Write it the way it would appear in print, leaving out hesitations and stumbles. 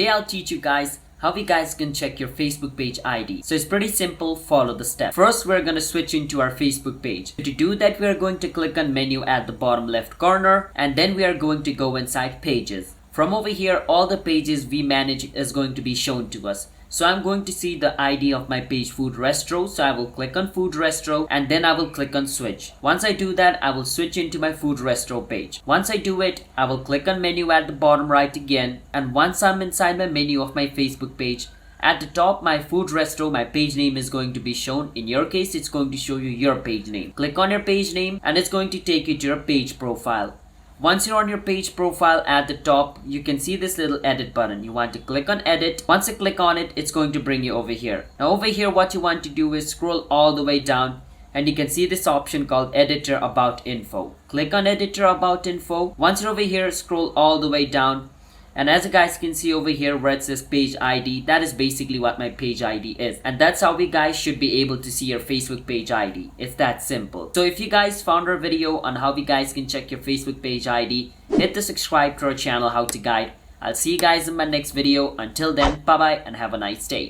Today I'll teach you guys how you guys can check your Facebook page ID. So it's pretty simple, follow the steps. First, we're going to switch into our Facebook page. To do that, we are going to click on menu at the bottom left corner, and then we are going to go inside pages. From over here, all the pages we manage is going to be shown to us. So I'm going to see the ID of my page Food Restro. So I will click on Food Restro and then I will click on switch. Once I do that, I will switch into my Food Restro page. Once I do it, I will click on menu at the bottom right again. And once I'm inside my menu of my Facebook page, at the top, my Food Restro, my page name is going to be shown. In your case, it's going to show you your page name. Click on your page name and it's going to take you to your page profile. Once you're on your page profile, at the top, you can see this little edit button. You want to click on edit. Once you click on it, it's going to bring you over here. Now over here, what you want to do is scroll all the way down and you can see this option called editor about info. Click on editor about info. Once you're over here, scroll all the way down. And as you guys can see over here where it says page ID, that is basically what my page ID is. And that's how we guys should be able to see your Facebook page ID. It's that simple. So if you guys found our video on how you guys can check your Facebook page ID, hit the subscribe to our channel How to Guide. I'll see you guys in my next video. Until then, bye bye and have a nice day.